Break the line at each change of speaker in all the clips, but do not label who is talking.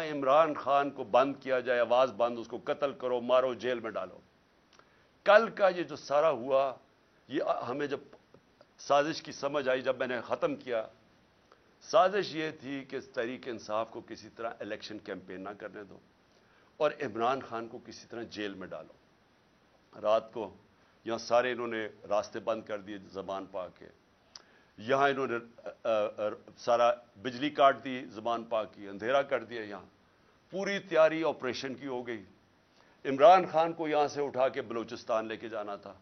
इमरान खान को बंद किया जाए, आवाज बंद, उसको कत्ल करो, मारो, जेल में डालो। कल का ये जो सारा हुआ, ये हमें जब साजिश की समझ आई, जब मैंने खत्म किया, साजिश ये थी कि तहरीक इंसाफ को किसी तरह इलेक्शन कैंपेन ना करने दो और इमरान खान को किसी तरह जेल में डालो। रात को यहां सारे इन्होंने रास्ते बंद कर दिए ज़बान पा के, यहां इन्होंने सारा बिजली काट दी ज़बान पा की, अंधेरा कर दिया। यहां पूरी तैयारी ऑपरेशन की हो गई। इमरान खान को यहां से उठा के बलूचिस्तान लेके जाना था,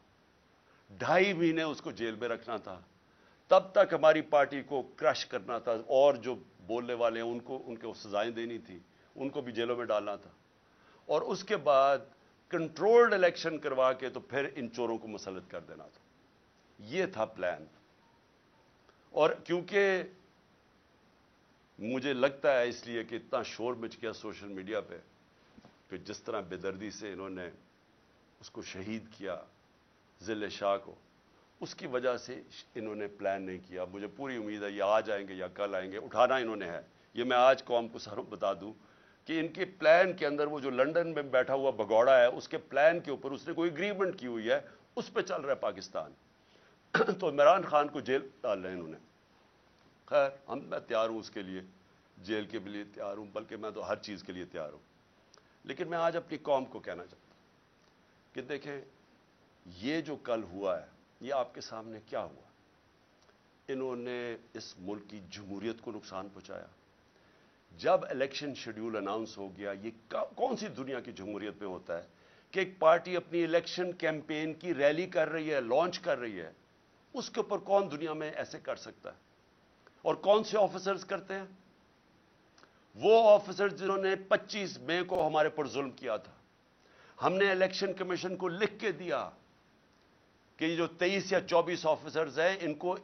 2.5 महीने उसको जेल में रखना था, तब तक हमारी पार्टी को क्रश करना था, और जो बोलने वाले हैं उनको सजाएं देनी थी, उनको भी जेलों में डालना था, और उसके बाद कंट्रोल्ड इलेक्शन करवा के तो फिर इन चोरों को मुसल्लत कर देना था। यह था प्लान। और क्योंकि मुझे लगता है इसलिए कि इतना शोर मच गया सोशल मीडिया पे कि जिस तरह बेदर्दी से इन्होंने उसको शहीद किया ज़िले शाह को, उसकी वजह से इन्होंने प्लान नहीं किया। मुझे पूरी उम्मीद है ये आज आएंगे या कल आएंगे, उठाना इन्होंने है। ये मैं आज कौम को सारों बता दूं कि इनके प्लान के अंदर वो जो लंदन में बैठा हुआ भगौड़ा है, उसके प्लान के ऊपर उसने कोई एग्रीमेंट की हुई है, उस पर चल रहा है पाकिस्तान। तो इमरान खान को जेल डाल रहे हैं इन्होंने। खैर, मैं तैयार हूं उसके लिए, जेल के लिए तैयार हूं, बल्कि मैं तो हर चीज के लिए तैयार हूं। लेकिन मैं आज अपनी कौम को कहना चाहता हूं कि देखें, ये जो कल हुआ है, ये आपके सामने क्या हुआ। इन्होंने इस मुल्क की जमहूरियत को नुकसान पहुंचाया। जब इलेक्शन शेड्यूल अनाउंस हो गया, ये कौन सी दुनिया की जमहूरियत में होता है कि एक पार्टी अपनी इलेक्शन कैंपेन की रैली कर रही है, लॉन्च कर रही है, उसके ऊपर कौन दुनिया में ऐसे कर सकता है? और कौन से ऑफिसर्स करते हैं? वो ऑफिसर्स जिन्होंने 25 मई को हमारे पर जुल्म किया था। हमने इलेक्शन कमीशन को लिख के दिया कि ये जो 23 या 24 ऑफिसर्स हैं, इनको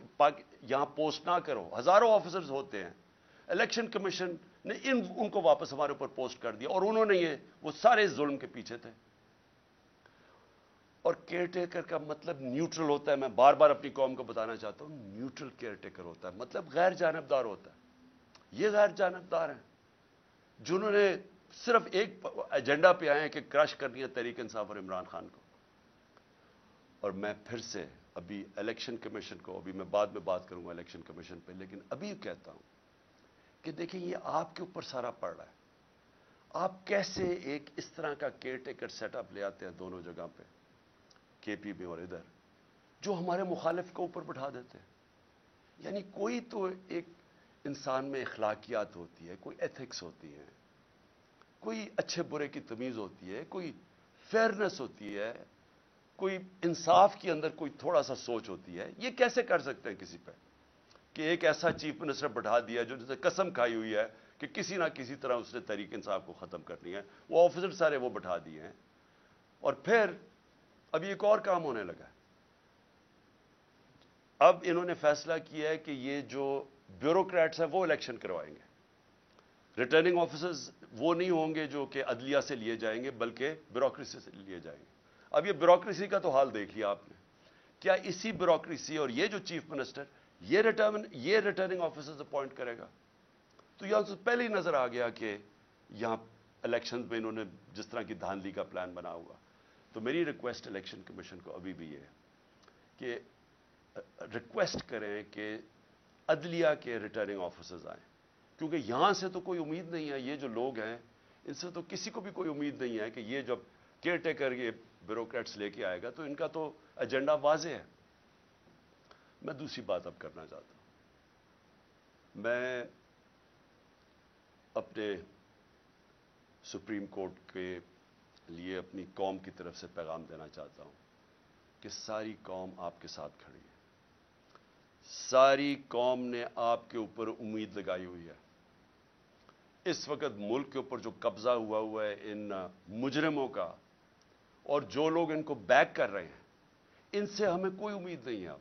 यहां पोस्ट ना करो। हजारों ऑफिसर्स होते हैं। इलेक्शन कमीशन ने उनको वापस हमारे ऊपर पोस्ट कर दिया, और उन्होंने वो सारे जुल्म के पीछे थे। और केयरटेकर का मतलब न्यूट्रल होता है। मैं बार बार अपनी कौम को बताना चाहता हूं, न्यूट्रल केयरटेकर होता है, मतलब गैर जानबदार होता है। ये गैर जानबदार हैं जिन्होंने सिर्फ एक एजेंडा पे आए हैं कि क्रश करनी है तहरीक इंसाफ और इमरान खान को। और मैं फिर से अभी इलेक्शन कमीशन को, अभी मैं बाद में बात करूंगा इलेक्शन कमीशन पे, लेकिन अभी कहता हूं कि देखिए, ये आपके ऊपर सारा पड़ रहा है। आप कैसे एक इस तरह का केयरटेकर सेटअप ले आते हैं दोनों जगह पे, केपी में और इधर, जो हमारे मुखालिफ को ऊपर बैठा देते हैं। यानी कोई तो एक इंसान में अखलाकियात होती है, कोई एथिक्स होती है, कोई अच्छे बुरे की तमीज होती है, कोई फेयरनेस होती है, कोई इंसाफ के अंदर कोई थोड़ा सा सोच होती है। ये कैसे कर सकते हैं किसी पे कि एक ऐसा चीफ मिनिस्टर बैठा दिया जो जिसे कसम खाई हुई है कि किसी ना किसी तरह उसने तहरीक इंसाफ को खत्म करनी है। वो ऑफिसर सारे वो बैठा दिए हैं। और फिर अब एक और काम होने लगा है। अब इन्होंने फैसला किया है कि ये जो ब्यूरोक्रेट्स हैं वो इलेक्शन करवाएंगे। रिटर्निंग ऑफिसर्स वो नहीं होंगे जो कि अदलिया से लिए जाएंगे, बल्कि ब्यूरोक्रेसी से लिए जाएंगे। अब ये ब्यूरोक्रेसी का तो हाल देख लिया आपने। क्या इसी ब्यूरोक्रेसी और ये जो चीफ मिनिस्टर ये रिटर्निंग ऑफिसर्स अपॉइंट करेगा? तो यहां से पहले ही नजर आ गया कि यहां इलेक्शन में इन्होंने जिस तरह की धांधली का प्लान बना हुआ। तो मेरी रिक्वेस्ट इलेक्शन कमीशन को अभी भी है कि रिक्वेस्ट करें कि अदलिया के रिटर्निंग ऑफिसर्स आए, क्योंकि यहां से तो कोई उम्मीद नहीं है। ये जो लोग हैं, इनसे तो किसी को भी कोई उम्मीद नहीं है कि ये जब केयरटेकर ये ब्यूरोक्रेट्स लेके आएगा तो इनका तो एजेंडा वाज़ेह है। मैं दूसरी बात अब करना चाहता हूं। मैं अपने सुप्रीम कोर्ट के लिए अपनी कौम की तरफ से पैगाम देना चाहता हूं कि सारी कौम आपके साथ खड़ी है। सारी कौम ने आपके ऊपर उम्मीद लगाई हुई है। इस वक्त मुल्क के ऊपर जो कब्जा हुआ है इन मुजरिमों का, और जो लोग इनको बैक कर रहे हैं, इनसे हमें कोई उम्मीद नहीं है। अब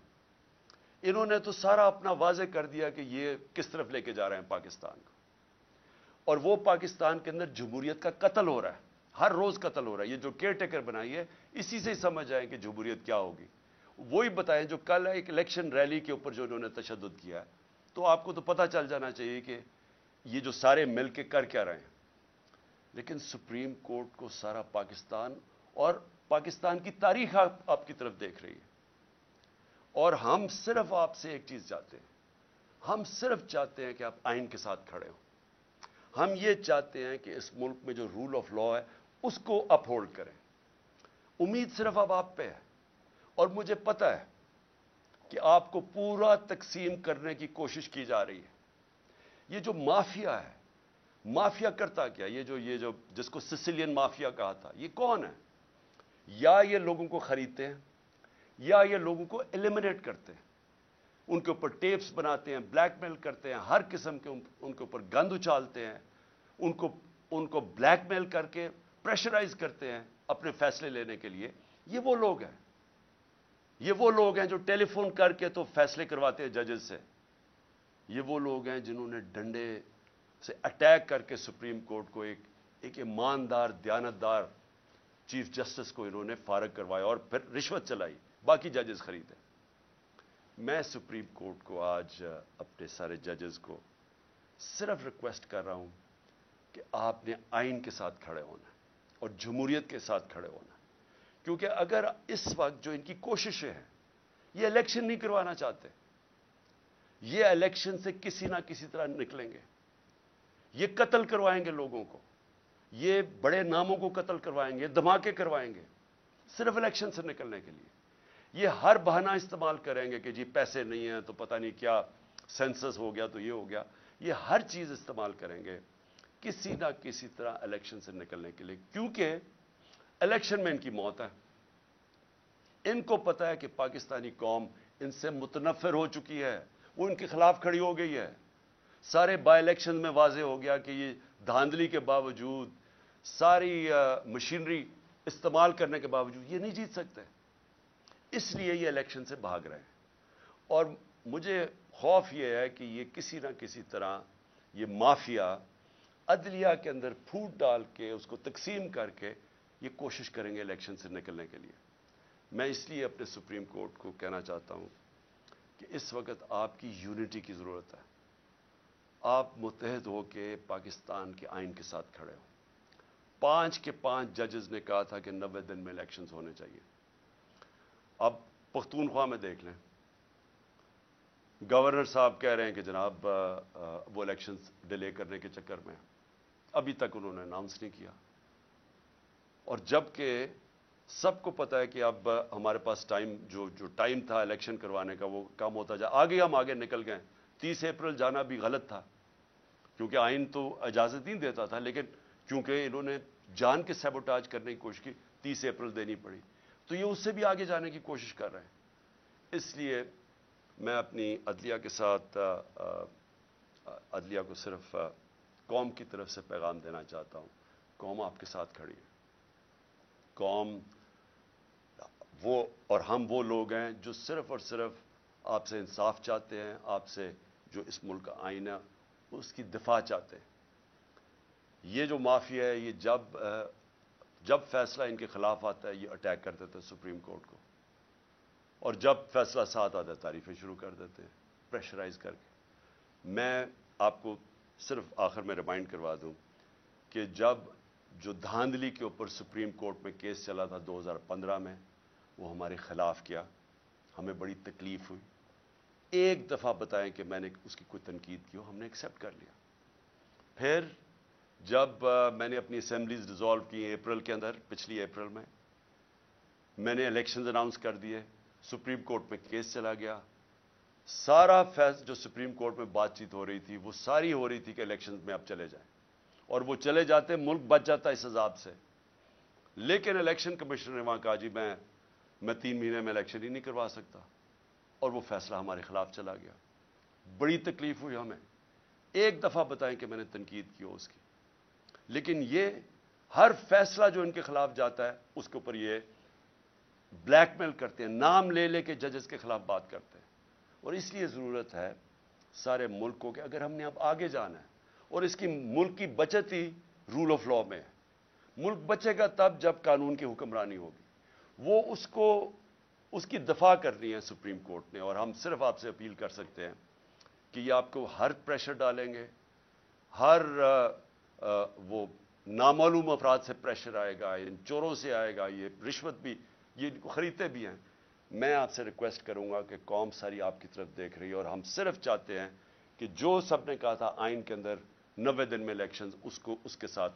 इन्होंने तो सारा अपना वाजे कर दिया कि ये किस तरफ लेके जा रहे हैं पाकिस्तान को। और वो पाकिस्तान के अंदर जमहूरियत का कत्ल हो रहा है, हर रोज कत्ल हो रहा है। ये जो केयरटेकर बनाई है, इसी से ही समझ आए कि जमहूरियत क्या होगी। वही बताएं जो कल एक इलेक्शन रैली के ऊपर जो इन्होंने तशद्दुद किया है। तो आपको तो पता चल जाना चाहिए कि ये जो सारे मिल के कर क्या रहे हैं। لیکن سپریم کورٹ کو سارا پاکستان اور پاکستان کی تاریخ آپ کی طرف دیکھ رہی ہے. اور ہم صرف آپ سے ایک چیز چاہتے ہیں. ہم صرف چاہتے ہیں کہ آپ آئین کے ساتھ کھڑے ہوں. ہم یہ چاہتے ہیں کہ اس ملک میں جو رول آف لا ہے اس کو اپ ہولڈ کریں. امید صرف اب آپ پہ ہے. اور مجھے پتہ ہے کہ آپ کو پورا تقسیم کرنے کی کوشش کی جا رہی ہے. یہ جو مافیا ہے، مافیا کرتا کیا؟ یہ جو جس کو سسیلین مافیا کہا تھا، یہ کون ہے؟ یا یہ لوگوں کو خریدتے ہیں یا یہ لوگوں کو ایلیمنیٹ کرتے ہیں. ان کے اوپر ٹیپس بناتے ہیں، بلیک میل کرتے ہیں، ہر قسم کے ان کے اوپر گند اچھالتے ہیں، ان کو بلیک میل کر کے پریشرائز کرتے ہیں اپنے فیصلے لینے کے لیے. یہ وہ لوگ ہیں. یہ وہ لوگ ہیں جو ٹیلی فون کر کے تو فیصلے کرواتے ہیں ججز سے. یہ وہ لوگ ہیں جنہوں نے ڈنڈے سے اٹیک کر کے سپریم کورٹ کو ایک ایماندار دیانتدار چیف جسٹس کو انہوں نے فارغ کروایا اور پھر رشوت چلائی، باقی ججز خریدے. میں سپریم کورٹ کو آج اپنے سارے ججز کو صرف ریکویسٹ کر رہا ہوں کہ آپ نے آئین کے ساتھ کھڑے ہونا اور جمہوریت کے ساتھ کھڑے ہونا. کیونکہ اگر اس وقت جو ان کی کوششیں ہیں، یہ الیکشن نہیں کروانا چاہتے. یہ الیکشن سے کسی نہ کسی طرح نکلیں گے. یہ قتل کروائیں گے لوگوں کو، یہ بڑے ناموں کو قتل کروائیں گے، دھماکے کروائیں گے صرف الیکشن سے نکلنے کے لیے. یہ ہر بہانہ استعمال کریں گے کہ جی پیسے نہیں ہیں تو پتہ نہیں کیا سینسس ہو گیا تو یہ ہو گیا. یہ ہر چیز استعمال کریں گے کسی نہ کسی طرح الیکشن سے نکلنے کے لیے. کیونکہ الیکشن میں ان کی موت ہے. ان کو پتہ ہے کہ پاکستانی قوم ان سے متنفر ہو چکی ہے، وہ ان کے خلاف کھڑی ہو گئی ہے. سارے بائی الیکشن میں واضح ہو گیا کہ یہ دھاندلی کے باوجود، ساری مشینری استعمال کرنے کے باوجود یہ نہیں جیت سکتے. اس لیے یہ الیکشن سے بھاگ رہے ہیں. اور مجھے خوف یہ ہے کہ یہ کسی نہ کسی طرح یہ مافیا عدلیہ کے اندر پھوٹ ڈال کے اس کو تقسیم کر کے یہ کوشش کریں گے الیکشن سے نکلنے کے لیے. میں اس لیے اپنے سپریم کورٹ کو کہنا چاہتا ہوں کہ اس وقت آپ کی یونٹی کی ضرورت ہے. آپ متحد ہو کے پاکستان کے آئین کے ساتھ کھڑے ہوں. 5 کے 5 ججز نے کہا تھا کہ 90 دن میں الیکشنز ہونے چاہیے. اب پختونخوا میں دیکھ لیں، گورنر صاحب کہہ رہے ہیں کہ جناب وہ الیکشنز ڈیلے کرنے کے چکر میں ابھی تک انہوں نے اناؤنس نہیں کیا. اور جبکہ سب کو پتہ ہے کہ اب ہمارے پاس ٹائم جو ٹائم تھا الیکشن کروانے کا وہ کم ہوتا جا. ہم آگے نکل گئے. 30 اپریل جانا بھی غلط تھا کیونکہ آئین تو اجازت نہیں دیتا تھا، لیکن کیونکہ انہوں نے جان کے سیبوٹاج کرنے کی کوشش کی 30 اپریل دینی پڑی. تو یہ اس سے بھی آگے جانے کی کوشش کر رہے ہیں. اس لیے میں اپنی عدلیہ کے ساتھ عدلیہ کو صرف قوم کی طرف سے پیغام دینا چاہتا ہوں. قوم آپ کے ساتھ کھڑی ہے. قوم وہ اور ہم وہ لوگ ہیں جو صرف اور صرف آپ سے انصاف چاہتے ہیں، آپ سے جو اس ملک کا آئین ہے اس کی دفاع چاہتے ہیں. یہ جو مافیا ہے یہ جب فیصلہ ان کے خلاف آتا ہے یہ اٹیک کر دیتے ہیں سپریم کورٹ کو، اور جب فیصلہ ساتھ آتا ہے تعریفیں شروع کر دیتے ہیں پریشرائز کر کے. میں آپ کو صرف آخر میں ریمائنڈ کروا دوں کہ جب جو دھاندلی کے اوپر سپریم کورٹ میں کیس چلا تھا 2015 میں، وہ ہمارے خلاف کیا، ہمیں بڑی تکلیف ہوئی. ایک دفعہ بتائیں کہ میں نے اس کی کوئی تنقید کی ہو، ہم نے ایکسیپٹ کر لیا. پھر جب میں نے اپنی اسمبلیز ڈیزالو کی اپریل کے اندر، پچھلی اپریل میں نے الیکشنز اناؤنس کر دیے. سپریم کورٹ میں کیس چلا گیا. سارا جو سپریم کورٹ میں بات چیت ہو رہی تھی وہ ساری ہو رہی تھی کہ الیکشنز میں اب چلے جائیں، اور وہ چلے جاتے ملک بچ جاتا اس عذاب سے. لیکن الیکشن کمشنر نے وہاں کہا جی میں 3 مہینے میں الیکشن ہی نہیں کروا سکتا، اور وہ فیصلہ ہمارے خلاف چلا گیا. بڑی تکلیف ہوئی ہمیں. ایک دفعہ بتائیں کہ میں نے تنقید کی ہو اس کی. لیکن یہ ہر فیصلہ جو ان کے خلاف جاتا ہے اس کے اوپر یہ بلیک میل کرتے ہیں، نام لے لے کے ججز کے خلاف بات کرتے ہیں. اور اس لیے ضرورت ہے سارے ملک کو کہ اگر ہم نے اب آگے جانا ہے، اور اس کی ملک کی بچت ہی رول آف لا میں ہے. ملک بچے گا تب جب قانون کی حکمرانی ہوگی. وہ اس کی دفاع کرنی ہے سپریم کورٹ نے. اور ہم صرف آپ سے اپیل کر سکتے ہیں کہ یہ آپ کو ہر پریشر ڈالیں گے، ہر وہ नामालूम अफराद से प्रेशर आएगा, इन चोरों से आएगा, ये रिश्वत भी, ये इनको खरीदते भी हैं। मैं आपसे रिक्वेस्ट करूंगा कि कौम सारी आपकी तरफ देख रही है और हम सिर्फ चाहते हैं कि जो सबने कहा था आइन के अंदर 90 दिन में इलेक्शंस, उसको उसके साथ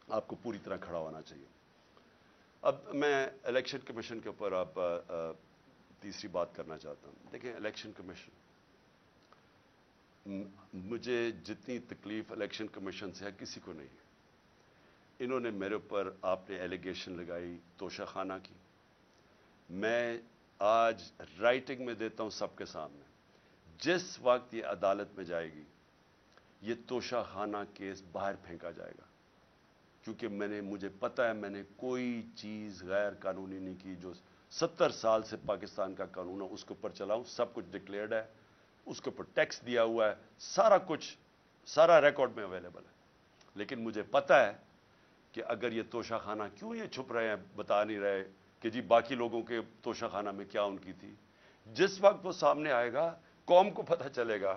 आपको पूरी तरह खड़ा होना चाहिए। अब मैं इलेक्शन कमीशन के ऊपर आप तीसरी बात करना चाहता हूं। देखिए, इलेक्शन कमीशन, मुझे जितनी तकलीफ इलेक्शन कमीशन से है किसी को नहीं है। इन्होंने मेरे ऊपर, आपने एलिगेशन लगाई तोशाखाना की, मैं आज राइटिंग में देता हूं सबके सामने, जिस वक्त ये अदालत में जाएगी ये तोशाखाना केस बाहर फेंका जाएगा, क्योंकि मुझे पता है मैंने कोई चीज गैर कानूनी नहीं की। जो 70 साल से पाकिस्तान का कानून है उसके ऊपर चलाऊं, सब कुछ डिक्लेयर्ड है, उसके ऊपर टैक्स दिया हुआ है, सारा कुछ, सारा रिकॉर्ड में अवेलेबल है। लेकिन मुझे पता है कि अगर ये तोशाखाना, क्यों ये छुप रहे हैं, बता नहीं रहे कि जी बाकी लोगों के तोशाखाना में क्या उनकी थी। जिस वक्त वो सामने आएगा कौम को पता चलेगा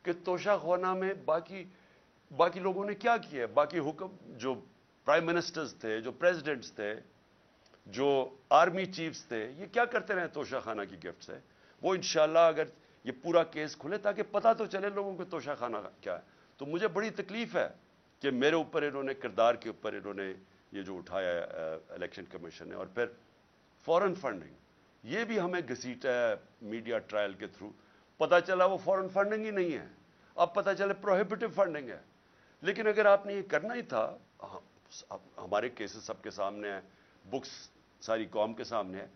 कि तोशाखाना में बाकी लोगों ने क्या किया। बाकी हुक्म, जो प्राइम मिनिस्टर्स थे, जो प्रेसिडेंट्स थे, जो आर्मी चीफ्स थे, ये क्या करते रहे तोशाखाना की गिफ्ट से। वो इंशाल्लाह अगर ये पूरा केस खुले ताकि पता तो चले लोगों को तोशाखाना क्या है। तो मुझे बड़ी तकलीफ है कि मेरे ऊपर इन्होंने, किरदार के ऊपर इन्होंने ये जो उठाया इलेक्शन कमीशन ने। और फिर फॉरेन फंडिंग, ये भी हमें घसीटा है मीडिया ट्रायल के थ्रू। पता चला वो फॉरेन फंडिंग ही नहीं है, अब पता चले प्रोहिबिटिव फंडिंग है। लेकिन अगर आपने ये करना ही था, हमारे केसेस सबके सामने हैं, बुक्स सारी कौम के सामने है,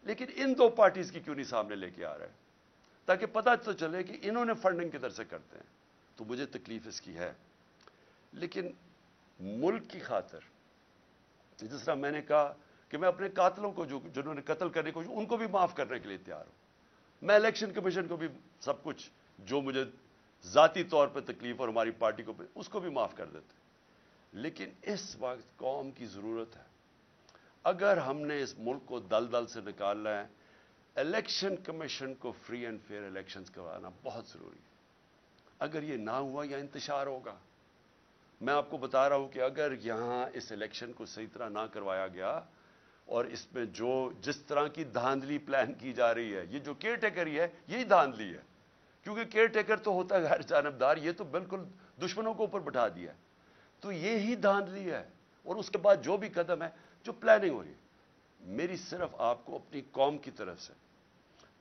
लेकिन इन दो पार्टीज की क्यों नहीं सामने लेके आ रहे हैं, ताकि पता तो चले कि इन्होंने फंडिंग किधर से करते हैं। तो मुझे तकलीफ इसकी है। लेकिन मुल्क की खातिर, जिस तरह मैंने कहा कि मैं अपने कातलों को, जिन्होंने कत्ल करने को, उनको भी माफ करने के लिए तैयार हूं। मैं इलेक्शन कमीशन को भी सब कुछ जो मुझे जाती तौर पर तकलीफ और हमारी पार्टी को, उसको भी माफ कर देते। लेकिन इस वक्त कौम की जरूरत है। अगर हमने इस मुल्क को दलदल से निकालना है, इलेक्शन कमीशन को फ्री एंड फेयर इलेक्शंस करवाना बहुत जरूरी है। अगर ये ना हुआ या इंतशार होगा। मैं आपको बता रहा हूं कि अगर यहां इस इलेक्शन को सही तरह ना करवाया गया और इसमें जिस तरह की धांधली प्लान की जा रही है, ये जो केयर टेकर ही है, यही धांधली है। क्योंकि केयर टेकर तो होता है गैर जानबदार, ये तो बिल्कुल दुश्मनों को ऊपर बैठा दिया है। तो ये ही धांधली है। और उसके बाद जो भी कदम है, जो प्लानिंग हो रही है, मेरी सिर्फ आपको अपनी कौम की तरफ से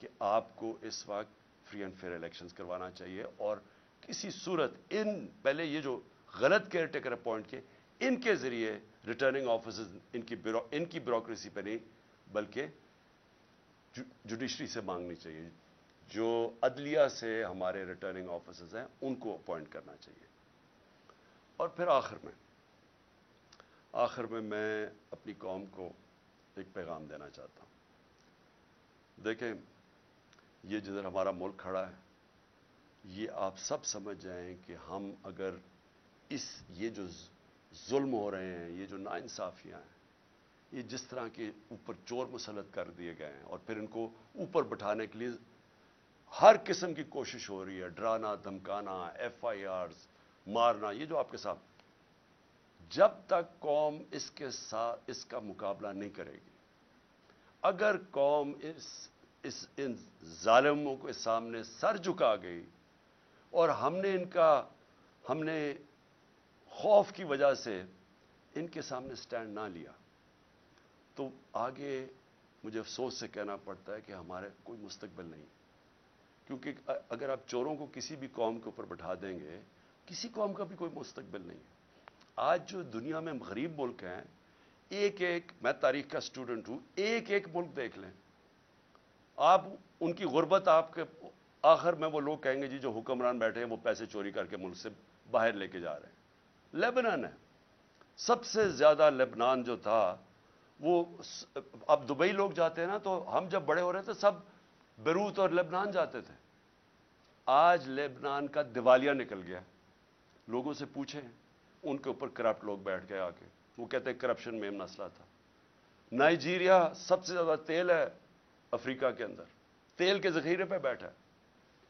कि आपको इस वक्त फ्री एंड फेयर इलेक्शंस करवाना चाहिए। और किसी सूरत पहले ये जो गलत केयर टेकर अपॉइंट किए, इनके जरिए रिटर्निंग ऑफिसर्स, इनकी ब्यूरोक्रेसी पे नहीं बल्कि जुडिशरी से मांगनी चाहिए। जो अदलिया से हमारे रिटर्निंग ऑफिसर्स हैं उनको अपॉइंट करना चाहिए। और फिर आखिर में मैं अपनी कौम को एक पैगाम देना चाहता हूं। देखें, ये जिधर हमारा मुल्क खड़ा है, ये आप सब समझ जाएं कि हम अगर ये जो जुल्म हो रहे हैं, ये जो नाइंसाफियां हैं, ये जिस तरह के ऊपर चोर मुसल्लत कर दिए गए हैं और फिर इनको ऊपर बैठाने के लिए हर किस्म की कोशिश हो रही है, डराना, धमकाना, FIRs, मारना, ये जो आपके साथ, जब तक कौम इसके साथ इसका मुकाबला नहीं करेगी, अगर कौम इन जालिमों के सामने सर झुका गई और हमने खौफ की वजह से इनके सामने स्टैंड ना लिया, तो आगे मुझे अफसोस से कहना पड़ता है कि हमारे कोई मुस्तकबिल नहीं। क्योंकि अगर आप चोरों को किसी भी कौम के ऊपर बैठा देंगे, किसी कौम का भी कोई मुस्तकबिल नहीं है। आज जो दुनिया में गरीब मुल्क हैं, मैं तारीख का स्टूडेंट हूं, एक मुल्क देख लें आप, उनकी गुर्बत आपके आखिर में वो लोग कहेंगे जी जो हुक्मरान बैठे हैं वो पैसे चोरी करके मुल्क से बाहर लेके जा रहे हैं। लेबनान है सबसे ज्यादा। लेबनान जो था वो, अब दुबई लोग जाते हैं ना, तो हम जब बड़े हो रहे थे सब बेरूत और लेबनान जाते थे। आज लेबनान का दिवालिया निकल गया। लोगों से पूछें, उनके ऊपर करप्ट लोग बैठ गए आके, वो कहते हैं करप्शन में मसला था। नाइजीरिया सबसे ज्यादा तेल है अफ्रीका के अंदर, तेल के जखीरे पे बैठा है,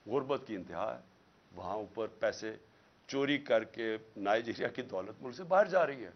गुर्बत की इंतहा है। वहां ऊपर पैसे چوری کر کے نائجیریا کی دولت ملک سے باہر جا رہی ہے.